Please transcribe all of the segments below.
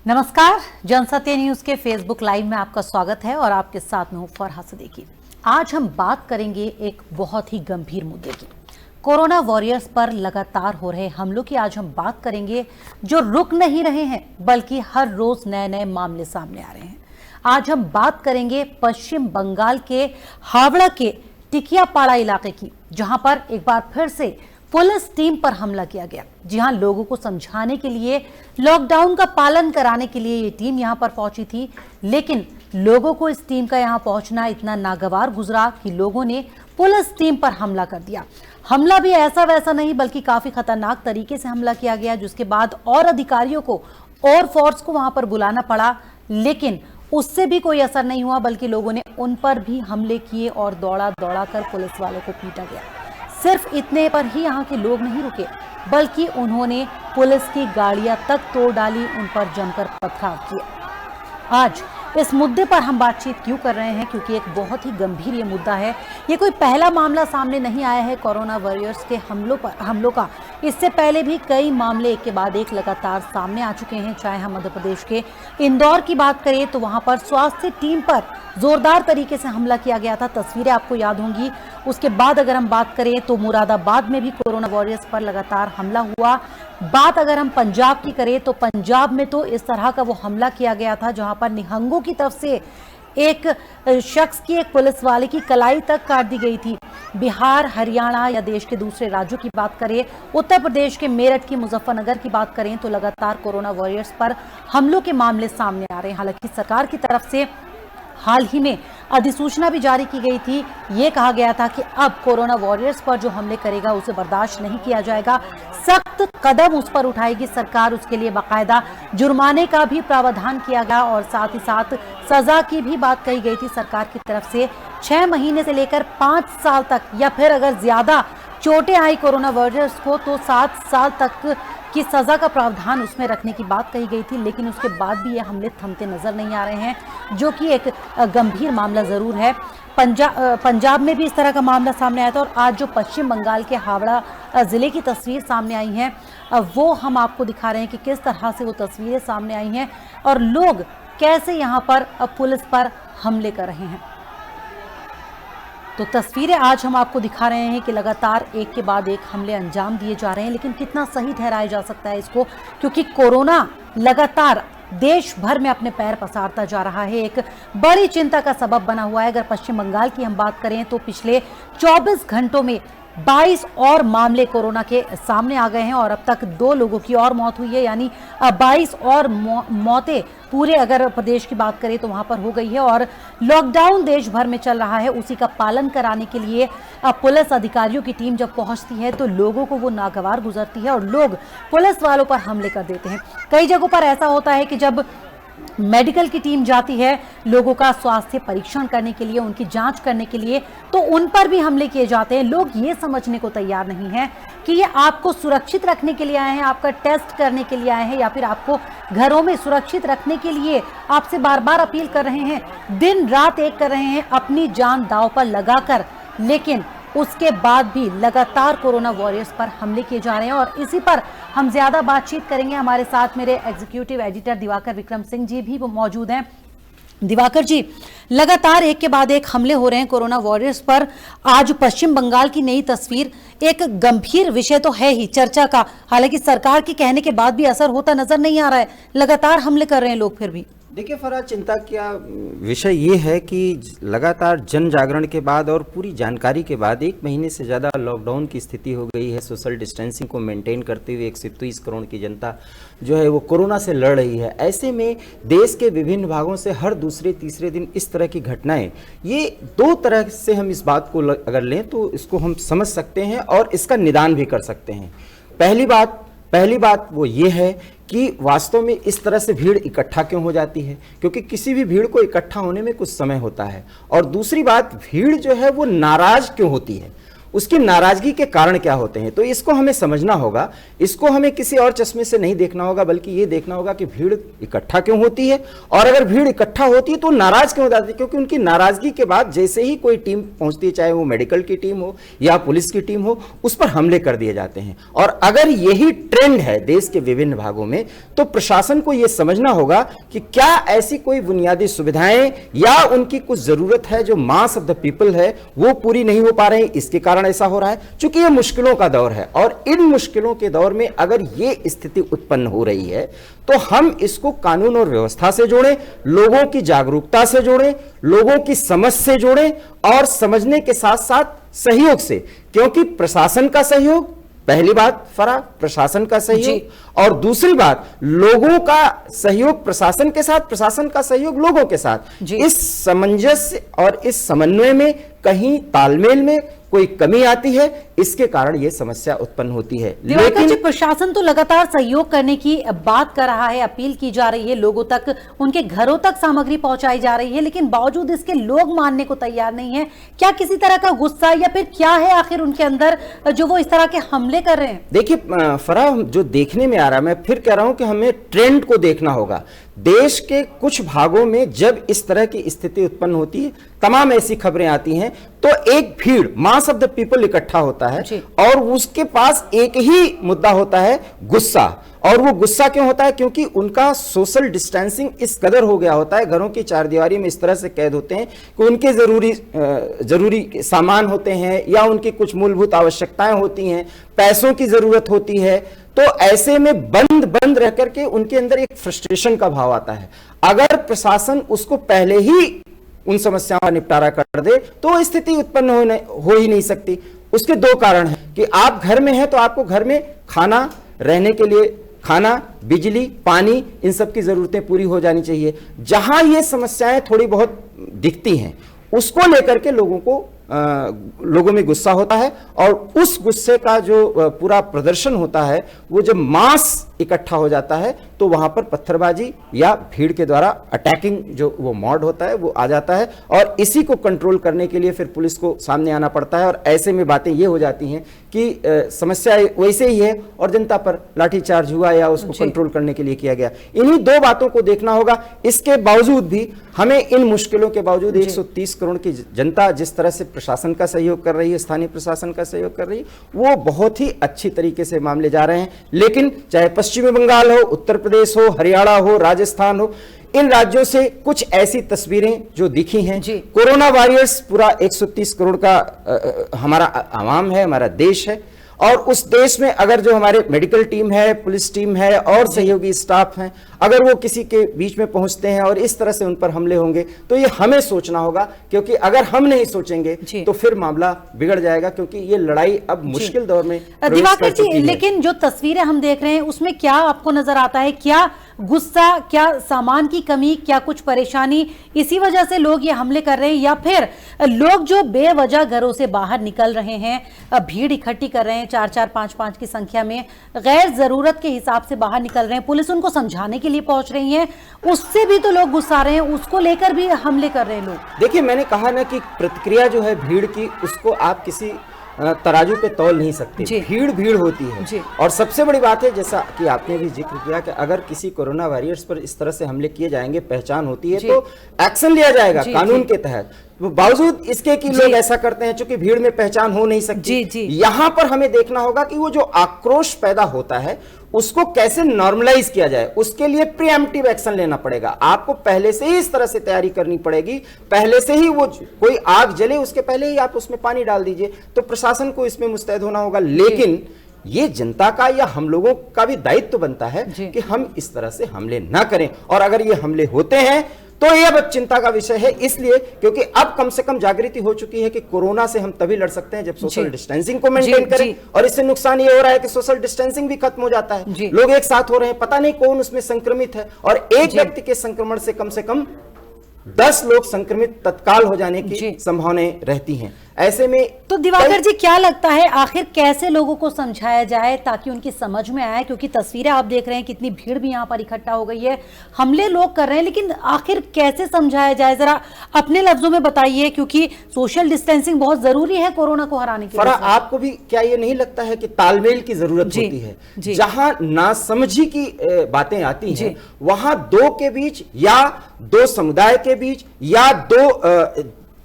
नमस्कार, जनसत्य न्यूज के Facebook live में आपका स्वागत है और आपके साथ में हूं फरहा सिद्दीकी। आज हम बात करेंगे एक बहुत ही गंभीर मुद्दे की, कोरोना वॉरियर्स पर लगातार हो रहे हमलों की। आज हम बात करेंगे जो रुक नहीं रहे हैं बल्कि हर रोज नए नए मामले सामने आ रहे हैं। आज हम बात करेंगे पश्चिम बंगाल के हावड़ा के टिकियापाड़ा इलाके की, जहां पर एक बार फिर से पुलिस टीम पर हमला किया गया। जी हां, लोगों को समझाने के लिए, लॉकडाउन का पालन कराने के लिए ये टीम यहां पर पहुंची थी, लेकिन लोगों को इस टीम का यहां पहुंचना इतना नागवार गुजरा कि लोगों ने पुलिस टीम पर हमला कर दिया। हमला भी ऐसा वैसा नहीं बल्कि काफी खतरनाक तरीके से हमला किया गया, जिसके बाद और अधिकारियों को और फोर्स को वहां पर बुलाना पड़ा, लेकिन उससे भी कोई असर नहीं हुआ, बल्कि लोगों ने उन पर भी हमले किए और दौड़ा दौड़ा कर पुलिस वालों को पीटा गया। सिर्फ इतने पर ही यहाँ के लोग नहीं रुके, बल्कि उन्होंने पुलिस की गाड़ियां तक तोड़ डाली, उन पर जमकर पथराव किया। आज इस मुद्दे पर हम बातचीत क्यों कर रहे हैं, क्योंकि एक बहुत ही गंभीर ये मुद्दा है। ये कोई पहला मामला सामने नहीं आया है कोरोना वॉरियर्स के हमलों का। इससे पहले भी कई मामले एक के बाद एक लगातार सामने आ चुके हैं। चाहे हम मध्य प्रदेश के इंदौर की बात करें तो वहां पर स्वास्थ्य टीम पर जोरदार तरीके से हमला किया गया था, तस्वीरें आपको याद होंगी। उसके बाद अगर हम बात करें तो मुरादाबाद में भी कोरोना वॉरियर्स पर लगातार हमला हुआ। बात अगर हम पंजाब की करें तो पंजाब में तो इस तरह का वो हमला किया गया था जहां पर निहंगों की तरफ से एक शख्स की, एक पुलिस वाले की कलाई तक काट दी गई थी। बिहार, हरियाणा या देश के दूसरे राज्यों की बात करें, उत्तर प्रदेश के मेरठ की, मुजफ्फरनगर की बात करें तो लगातार कोरोना वॉरियर्स पर हमलों के मामले सामने आ रहे हैं। हालांकि सरकार की तरफ से हाल ही में अधिसूचना भी जारी की गई थी। ये कहा गया था कि अब कोरोना वॉरियर्स पर जो हमले करेगा उसे बर्दाश्त नहीं किया जाएगा, सख्त कदम उस पर उठाएगी सरकार। उसके लिए बाकायदा जुर्माने का भी प्रावधान किया गया और साथ ही साथ सजा की भी बात कही गई थी सरकार की तरफ से। 6 महीने से लेकर 5 साल तक, या फिर अगर ज्यादा चोटें आई कोरोना वॉरियर्स को तो 7 साल तक की सजा का प्रावधान उसमें रखने की बात कही गई थी। लेकिन उसके बाद भी ये हमले थमते नजर नहीं आ रहे हैं, जो कि एक गंभीर मामला जरूर है। पंजाब में भी इस तरह का मामला सामने आया था और आज जो पश्चिम बंगाल के हावड़ा जिले की तस्वीर सामने आई है वो हम आपको दिखा रहे हैं कि किस तरह से वो तस्वीरें सामने आई हैं और लोग कैसे यहाँ पर पुलिस पर हमले कर रहे हैं। तो तस्वीरें आज हम आपको दिखा रहे हैं कि लगातार एक के बाद एक हमले अंजाम दिए जा रहे हैं, लेकिन कितना सही ठहराया जा सकता है इसको, क्योंकि कोरोना लगातार देश भर में अपने पैर पसारता जा रहा है, एक बड़ी चिंता का सबब बना हुआ है। अगर पश्चिम बंगाल की हम बात करें तो पिछले 24 घंटों में 22 और मामले कोरोना के सामने आ गए हैं और अब तक 2 लोगों की और मौत हुई है, यानी 22 और मौतें पूरे अगर प्रदेश की बात करें तो वहां पर हो गई है। और लॉकडाउन देश भर में चल रहा है, उसी का पालन कराने के लिए पुलिस अधिकारियों की टीम जब पहुंचती है तो लोगों को वो नागवार गुजरती है और लोग पुलिस वालों पर हमले कर देते हैं। कई जगहों पर ऐसा होता है कि जब मेडिकल की टीम जाती है लोगों का स्वास्थ्य परीक्षण करने के लिए, उनकी जांच करने के लिए, तो उन पर भी हमले किए जाते हैं। लोग ये समझने को तैयार नहीं है कि ये आपको सुरक्षित रखने के लिए आए हैं, आपका टेस्ट करने के लिए आए हैं, या फिर आपको घरों में सुरक्षित रखने के लिए आपसे बार बार अपील कर रहे हैं, दिन रात एक कर रहे हैं अपनी जान दांव पर लगाकर। लेकिन उसके बाद भी लगातार कोरोना वॉरियर्स पर हमले किए जा रहे हैं और इसी पर हम ज्यादा बातचीत करेंगे। हमारे साथ मेरे एग्जीक्यूटिव एडिटर दिवाकर विक्रम सिंह जी भी मौजूद हैं। दिवाकर जी, लगातार एक के बाद एक हमले हो रहे हैं कोरोना वॉरियर्स पर। आज पश्चिम बंगाल की नई तस्वीर एक गंभीर विषय तो है ही चर्चा का, हालांकि सरकार के कहने के बाद भी असर होता नजर नहीं आ रहा है, लगातार हमले कर रहे हैं लोग। फिर भी देखिए फरहा, चिंता का विषय ये है कि लगातार जन जागरण के बाद और पूरी जानकारी के बाद 1 महीने से ज़्यादा लॉकडाउन की स्थिति हो गई है। सोशल डिस्टेंसिंग को मेंटेन करते हुए 123 करोड़ की जनता जो है वो कोरोना से लड़ रही है। ऐसे में देश के विभिन्न भागों से हर दूसरे तीसरे दिन इस तरह की घटनाएं, ये 2 तरह से हम इस बात को अगर लें तो इसको हम समझ सकते हैं और इसका निदान भी कर सकते हैं। पहली बात वो ये है कि वास्तव में इस तरह से भीड़ इकट्ठा क्यों हो जाती है, क्योंकि किसी भी भीड़ को इकट्ठा होने में कुछ समय होता है। और दूसरी बात, भीड़ जो है वो नाराज क्यों होती है, उसकी नाराजगी के कारण क्या होते हैं। तो इसको हमें समझना होगा, इसको हमें किसी और चश्मे से नहीं देखना होगा, बल्कि ये देखना होगा कि भीड़ इकट्ठा क्यों होती है, और अगर भीड़ इकट्ठा होती है तो नाराज क्यों हो जाती है। क्योंकि उनकी नाराजगी के बाद जैसे ही कोई टीम पहुंचती है, चाहे वो मेडिकल की टीम हो या पुलिस की टीम हो, उस पर हमले कर दिए जाते हैं। और अगर यही ट्रेंड है देश के विभिन्न भागों में, तो प्रशासन को यह समझना होगा कि क्या ऐसी कोई बुनियादी सुविधाएं या उनकी कुछ जरूरत है जो मास ऑफ द पीपल है वो पूरी नहीं हो पा रहे हैं, इसके कारण ऐसा हो रहा है। क्योंकि ये मुश्किलों का दौर है, और इन मुश्किलों के दौर में अगर ये स्थिति उत्पन्न हो रही है तो हम इसको कानून और व्यवस्था से जोड़ें, लोगों की जागरूकता से जोड़ें, लोगों की समझ से जोड़ें, और समझने के साथ साथ सहयोग से। क्योंकि प्रशासन का सहयोग, पहली बात फराह, प्रशासन का सहयोग, और दूसरी बात लोगों का सहयोग प्रशासन के साथ, प्रशासन का सहयोग लोगों के साथ। इस सामंजस्य और इस समन्वय में कहीं तालमेल में कोई कमी आती है, इसके कारण यह समस्या उत्पन्न होती है। लेकिन प्रशासन तो लगातार सहयोग करने की बात कर रहा है, अपील की जा रही है, लोगों तक, उनके घरों तक सामग्री पहुंचाई जा रही है, लेकिन बावजूद इसके लोग मानने को तैयार नहीं है। क्या किसी तरह का गुस्सा या फिर क्या है आखिर उनके अंदर जो वो इस तरह के हमले कर रहे हैं? देखिए फराह, जो देखने में आ रहा है, मैं फिर कह रहा हूं कि हमें ट्रेंड को देखना होगा। देश के कुछ भागों में जब इस तरह की स्थिति उत्पन्न होती है, तमाम ऐसी खबरें आती हैं, तो एक भीड़, मास ऑफ द पीपल इकट्ठा होता है, और उसके पास एक ही मुद्दा होता है, गुस्सा। और वो गुस्सा क्यों होता है? क्योंकि उनका सोशल डिस्टेंसिंग इस कदर हो गया होता है, घरों की चारदीवारी में इस तरह से कैद होते हैं कि उनके जरूरी सामान होते हैं, या उनकी कुछ मूलभूत आवश्यकताएं होती हैं, पैसों की जरूरत होती है। तो ऐसे में बंद रह करके उनके अंदर एक फ्रस्ट्रेशन का भाव आता है। अगर प्रशासन उसको पहले ही उन समस्याओं का निपटारा कर दे तो स्थिति उत्पन्न हो ही नहीं सकती। उसके दो कारण हैं कि आप घर में हैं तो आपको घर में खाना, रहने के लिए खाना, बिजली, पानी, इन सब की जरूरतें पूरी हो जानी चाहिए। जहां ये समस्याएं थोड़ी बहुत दिखती हैं, उसको लेकर के लोगों में गुस्सा होता है, और उस गुस्से का जो पूरा प्रदर्शन होता है, वो जब मास इकट्ठा हो जाता है तो वहां पर पत्थरबाजी या भीड़ के द्वारा अटैकिंग जो वो मोड होता है वो आ जाता है, और इसी को कंट्रोल करने के लिए फिर पुलिस को सामने आना पड़ता है। और ऐसे में बातें ये हो जाती हैं कि समस्या वैसे ही है और जनता पर लाठीचार्ज हुआ या उसको कंट्रोल करने के लिए किया गया। इन्हीं दो बातों को देखना होगा। इसके बावजूद भी हमें, इन मुश्किलों के बावजूद 130 करोड़ की जनता जिस तरह से प्रशासन का सहयोग कर रही है, स्थानीय प्रशासन का सहयोग कर रही है, वो बहुत ही अच्छी तरीके से मामले जा रहे हैं। लेकिन चाहे पश्चिमी बंगाल हो, उत्तर प्रदेश हो, हरियाणा हो, राजस्थान हो, इन राज्यों से कुछ ऐसी तस्वीरें जो दिखी हैं। कोरोना वॉरियर्स पूरा 130 करोड़ का हमारा आवाम है, हमारा देश है, और उस देश में अगर जो हमारे मेडिकल टीम है, पुलिस टीम है और सहयोगी स्टाफ हैं, अगर वो किसी के बीच में पहुंचते हैं और इस तरह से उन पर हमले होंगे, तो ये हमें सोचना होगा। क्योंकि अगर हम नहीं सोचेंगे तो फिर मामला बिगड़ जाएगा, क्योंकि ये लड़ाई अब मुश्किल दौर में दिवाकर जी, लेकिन जो तस्वीरें हम देख रहे हैं उसमें क्या आपको नजर आता है? क्या गुस्सा, क्या सामान की कमी, क्या कुछ परेशानी, इसी वजह से लोग ये हमले कर रहे हैं, या फिर लोग जो बेवजह घरों से बाहर निकल रहे हैं, भीड़ इकट्ठी कर रहे हैं 4-4, 5-5 की संख्या में, गैर जरूरत के हिसाब से बाहर निकल रहे हैं, पुलिस उनको समझाने के लिए पहुंच रही है, उससे भी तो लोग गुस्सा रहे हैं, उसको लेकर भी हमले कर रहे हैं लोग? देखिए, मैंने कहा ना कि प्रतिक्रिया जो है भीड़ की, उसको आप किसी तराजू पे तौल नहीं सकते। भीड़ होती है। और सबसे बड़ी बात है, जैसा कि आपने भी जिक्र किया, कि अगर किसी कोरोना वॉरियर्स पर इस तरह से हमले किए जाएंगे, पहचान होती है, तो एक्शन लिया जाएगा कानून के तहत। बावजूद इसके कि लोग ऐसा करते हैं, चूंकि भीड़ में पहचान हो नहीं सकती। यहां पर हमें देखना होगा कि वो जो आक्रोश पैदा होता है उसको कैसे नॉर्मलाइज किया जाए। उसके लिए प्रीएम्प्टिव एक्शन लेना पड़ेगा। आपको पहले से ही इस तरह से तैयारी करनी पड़ेगी, पहले से ही वो कोई आग जले उसके पहले ही आप उसमें पानी डाल दीजिए। तो प्रशासन को इसमें मुस्तैद होना होगा। लेकिन ये जनता का या हम लोगों का भी दायित्व बनता है कि हम इस तरह से हमले ना करें। और अगर ये हमले होते हैं तो यह अब चिंता का विषय है, इसलिए क्योंकि अब कम से कम जागृति हो चुकी है कि कोरोना से हम तभी लड़ सकते हैं जब सोशल डिस्टेंसिंग को मेंटेन करें। और इससे नुकसान ये हो रहा है कि सोशल डिस्टेंसिंग भी खत्म हो जाता है, लोग एक साथ हो रहे हैं, पता नहीं कौन उसमें संक्रमित है, और एक व्यक्ति के संक्रमण से कम 10 लोग संक्रमित तत्काल हो जाने की जी। संभावनाएं रहती हैं। ऐसे में तो दिवाकर जी क्या लगता है आखिर कैसे लोगों को समझाया जाए ताकि उनकी समझ में आए, क्योंकि तस्वीरें आप देख रहे हैं कितनी भीड़ भी यहाँ पर इकट्ठा हो गई है, हमले लोग कर रहे हैं, लेकिन आखिर कैसे समझाया जाए, जरा अपने लफ्जों में बताइए, क्योंकि सोशल डिस्टेंसिंग बहुत जरूरी है कोरोना को हराने के लिए। फराह, आपको भी क्या ये नहीं लगता है कि तालमेल की जरूरत जी, होती है? जी। जहां नासमझी की बातें आती हैं, वहां दो के बीच या दो समुदाय के बीच या दो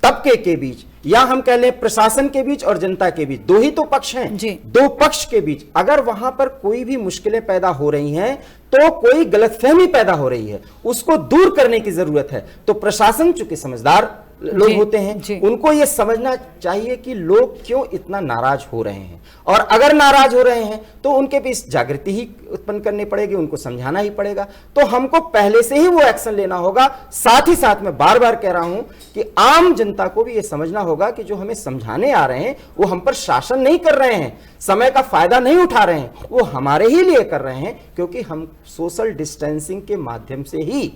तबके के बीच या हम कह लें प्रशासन के बीच और जनता के बीच, दो ही तो पक्ष हैं। जी। दो पक्ष के बीच अगर वहां पर कोई भी मुश्किलें पैदा हो रही हैं तो कोई गलतफहमी पैदा हो रही है, उसको दूर करने की जरूरत है। तो प्रशासन चूंकि समझदार लोग होते हैं, उनको यह समझना चाहिए कि लोग क्यों इतना नाराज हो रहे हैं, और अगर नाराज हो रहे हैं तो उनके बीच जागृति ही उत्पन्न करनी पड़ेगी, उनको समझाना ही पड़ेगा। तो हमको पहले से ही वो एक्शन लेना होगा। साथ ही साथ मैं बार बार कह रहा हूं कि आम जनता को भी यह समझना होगा कि जो हमें समझाने आ रहे हैं वो हम पर शासन नहीं कर रहे हैं, समय का फायदा नहीं उठा रहे हैं, वो हमारे ही लिए कर रहे हैं, क्योंकि हम सोशल डिस्टेंसिंग के माध्यम से ही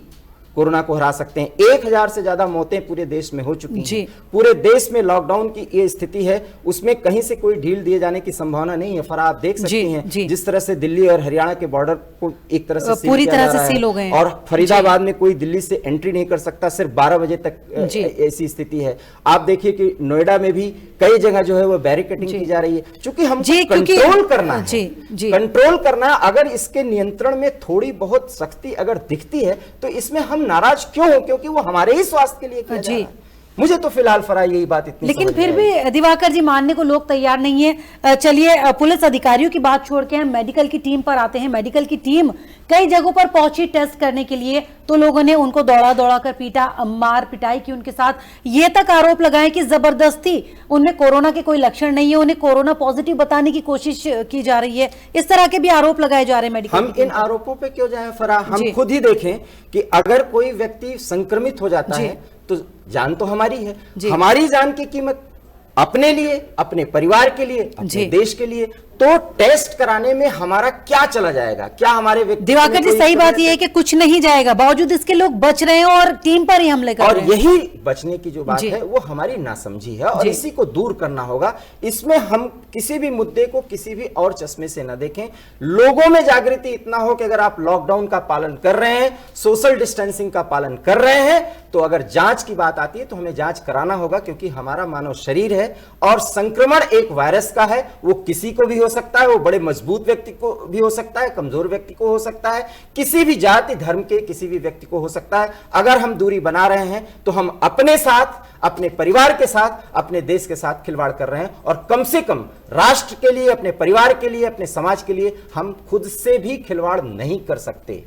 कोरोना को हरा सकते हैं। 1000 से ज्यादा मौतें पूरे देश में हो चुकी हैं। पूरे देश में लॉकडाउन की ये स्थिति है, उसमें कहीं से कोई ढील दिए जाने की संभावना नहीं है। फराह, आप देख सकती हैं जिस तरह से दिल्ली और हरियाणा के बॉर्डर को एक तरह से पूरी तरह से सील हो गए हैं, और फरीदाबाद में कोई दिल्ली से एंट्री नहीं कर सकता, सिर्फ 12 बजे तक ऐसी स्थिति है। आप देखिए कि नोएडा में भी कई जगह जो है वो बैरिकेडिंग की जा रही है, क्योंकि हम कंट्रोल करना है, कंट्रोल करना। अगर इसके नियंत्रण में थोड़ी बहुत सख्ती अगर दिखती है तो इसमें हम नाराज क्यों हो, क्योंकि वो हमारे ही स्वास्थ्य के लिए किया जा रहा है। मुझे तो फिलहाल फराह यही बात इतनी, लेकिन फिर भी दिवाकर जी मानने को लोग तैयार नहीं है। चलिए पुलिस अधिकारियों की बात छोड़ के हम मेडिकल की टीम पर आते हैं। मेडिकल की टीम कई जगहों पर पहुंची टेस्ट करने के लिए, तो लोगों ने उनको दौड़ा दौड़ा कर पीटा, मार पिटाई की उनके साथ, ये तक आरोप लगाए कि जबरदस्ती उनमें कोरोना के कोई लक्षण नहीं है, उन्हें कोरोना पॉजिटिव बताने की कोशिश की जा रही है। इस तरह के भी आरोप लगाए जा रहे हैं मेडिकल। हम इन आरोपों पे क्यों जाएं फराह? हम खुद ही देखें कि अगर कोई व्यक्ति संक्रमित हो जाता है तो जान तो हमारी है, हमारी जान की कीमत अपने लिए, अपने परिवार के लिए, अपने देश के लिए, तो टेस्ट कराने में हमारा क्या चला जाएगा? क्या हमारे व्यक्ति दिवाकर जी सही बात यह है कि कुछ नहीं जाएगा, बावजूद इसके लोग बच रहे हैं और टीम पर ही हमले कर रहे हैं। और यही बचने की जो बात है वो हमारी नासमझी है और इसी को दूर करना होगा। इसमें हम किसी भी मुद्दे को किसी भी और चश्मे से न देखें। लोगों में जागृति इतना हो कि अगर आप लॉकडाउन का पालन कर रहे हैं, सोशल डिस्टेंसिंग का पालन कर रहे हैं, तो अगर जांच की बात आती है तो हमें जांच कराना होगा, क्योंकि हमारा मानव शरीर है और संक्रमण एक वायरस का है। वो किसी को भी हो सकता है, वो बड़े मजबूत व्यक्ति को भी हो सकता है, कमजोर व्यक्ति को हो सकता है, किसी भी जाति धर्म के किसी भी व्यक्ति को हो सकता है। अगर हम दूरी बना रहे हैं तो हम अपने साथ, अपने परिवार के साथ, अपने देश के साथ खिलवाड़ कर रहे हैं, और कम से कम राष्ट्र के लिए, अपने परिवार के लिए, अपने समाज के लिए हम खुद से भी खिलवाड़ नहीं कर सकते।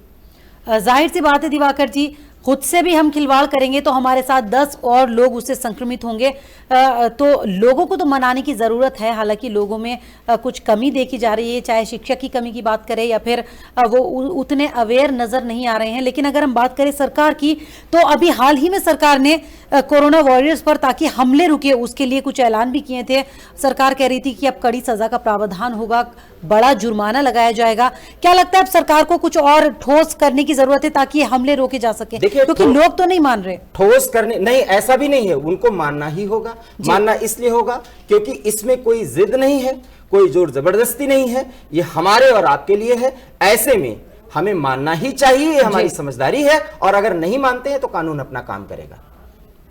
जाहिर सी बात है दिवाकर जी, खुद से भी हम खिलवाड़ करेंगे तो हमारे साथ 10 और लोग उससे संक्रमित होंगे। तो लोगों को तो मनाने की ज़रूरत है। हालांकि लोगों में कुछ कमी देखी जा रही है, चाहे शिक्षा की कमी की बात करें या फिर वो उतने अवेयर नज़र नहीं आ रहे हैं। लेकिन अगर हम बात करें सरकार की, तो अभी हाल ही में सरकार ने कोरोना वॉरियर्स पर ताकि हमले रुके उसके लिए कुछ ऐलान भी किए थे। सरकार कह रही थी कि अब कड़ी सज़ा का प्रावधान होगा, बड़ा जुर्माना लगाया जाएगा। क्या लगता है अब सरकार को कुछ और ठोस करने की ज़रूरत है ताकि हमले रोके जा सके? क्योंकि लोग तो नहीं मान रहे। ठोस करने नहीं, ऐसा भी नहीं है, उनको मानना ही होगा। मानना इसलिए होगा क्योंकि इसमें कोई जिद नहीं है, कोई जोर जबरदस्ती नहीं है, ये हमारे और आपके लिए है। ऐसे में हमें मानना ही चाहिए, ये हमारी समझदारी है। और अगर नहीं मानते हैं तो कानून अपना काम करेगा।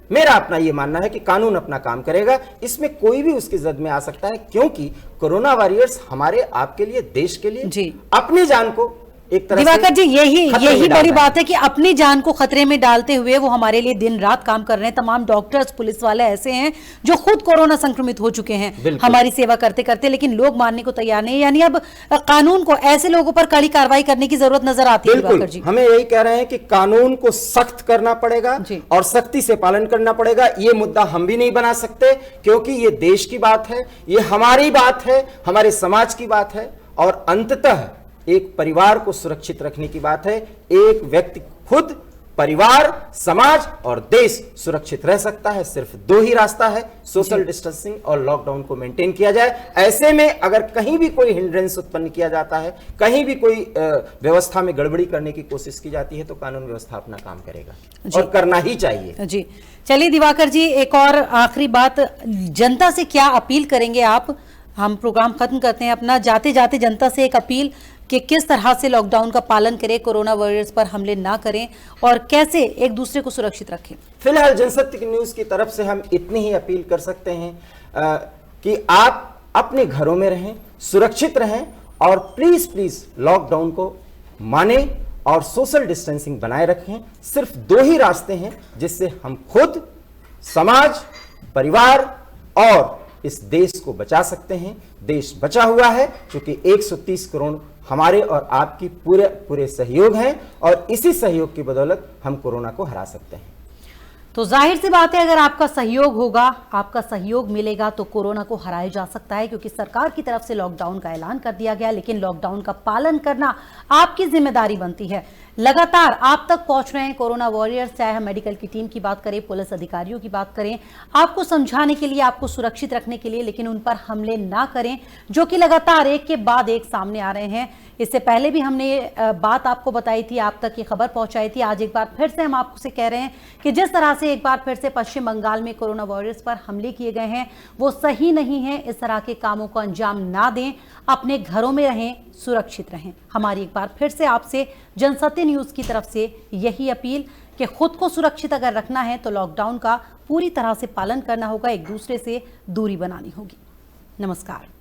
मेरा अपना ये मानना है कि कानून अपना काम करेगा, इसमें कोई भी उसकी जद में आ सकता है, क्योंकि कोरोना वॉरियर्स हमारे आपके लिए, देश के लिए अपनी जान को एक तरह दिवाकर जी यही बड़ी बात है कि अपनी जान को खतरे में डालते हुए वो हमारे लिए दिन रात काम कर रहे हैं। तमाम डॉक्टर्स, पुलिस वाले ऐसे हैं जो खुद कोरोना संक्रमित हो चुके हैं हमारी सेवा करते करते, लेकिन लोग मानने को तैयार नहीं। यानी अब कानून को ऐसे लोगों पर कड़ी कार्रवाई करने की जरूरत नजर आती है। दिवाकर जी हमें यही कह रहे हैं कि कानून को सख्त करना पड़ेगा और सख्ती से पालन करना पड़ेगा। ये मुद्दा हम भी नहीं बना सकते, क्योंकि ये देश की बात है, ये हमारी बात है, हमारे समाज की बात है, और अंततः एक परिवार को सुरक्षित रखने की बात है। एक व्यक्ति खुद परिवार, समाज और देश सुरक्षित रह सकता है। सिर्फ दो ही रास्ता है, सोशल डिस्टेंसिंग और लॉकडाउन को मेंटेन किया जाए। ऐसे में अगर कहीं भी कोई हिंड्रेंस उत्पन्न किया जाता है, कहीं भी कोई व्यवस्था में गड़बड़ी करने की कोशिश की जाती है, तो कानून व्यवस्था अपना काम करेगा और करना ही चाहिए। जी चलिए दिवाकर जी, एक और आखिरी बात, जनता से क्या अपील करेंगे आप? हम प्रोग्राम खत्म करते हैं अपना, जाते जाते जनता से एक अपील कि किस तरह से लॉकडाउन का पालन करें, कोरोना वॉरियर्स पर हमले ना करें और कैसे एक दूसरे को सुरक्षित रखें। फिलहाल जनशक्ति की न्यूज की तरफ से हम इतनी ही अपील कर सकते हैं कि आप अपने घरों में रहें, सुरक्षित रहें और प्लीज प्लीज लॉकडाउन को माने और सोशल डिस्टेंसिंग बनाए रखें। सिर्फ दो ही रास्ते हैं जिससे हम खुद, समाज, परिवार और इस देश को बचा सकते हैं। देश बचा हुआ है क्योंकि 130 करोड़ हमारे और आपकी पूरे सहयोग हैं और इसी सहयोग की बदौलत हम कोरोना को हरा सकते हैं। तो जाहिर सी बात है, अगर आपका सहयोग होगा, आपका सहयोग मिलेगा तो कोरोना को हराया जा सकता है, क्योंकि सरकार की तरफ से लॉकडाउन का ऐलान कर दिया गया, लेकिन लॉकडाउन का पालन करना आपकी जिम्मेदारी बनती है। लगातार आप तक पहुंच रहे हैं कोरोना वॉरियर्स, चाहे हम मेडिकल की टीम की बात करें, पुलिस अधिकारियों की बात करें, आपको समझाने के लिए, आपको सुरक्षित रखने के लिए, लेकिन उन पर हमले ना करें, जो कि लगातार एक के बाद एक सामने आ रहे हैं। इससे पहले भी हमने बात आपको बताई थी, आप तक ये खबर पहुंचाई थी। आज एक बार फिर से हम आपसे कह रहे हैं कि जिस तरह से एक बार फिर से पश्चिम बंगाल में कोरोना वॉरियर्स पर हमले किए गए हैं, वो सही नहीं है। इस तरह के कामों को अंजाम ना दें, अपने घरों में रहें, सुरक्षित रहें। हमारी एक बार फिर से आपसे जनसत्य न्यूज की तरफ से यही अपील कि खुद को सुरक्षित अगर रखना है तो लॉकडाउन का पूरी तरह से पालन करना होगा, एक दूसरे से दूरी बनानी होगी। नमस्कार।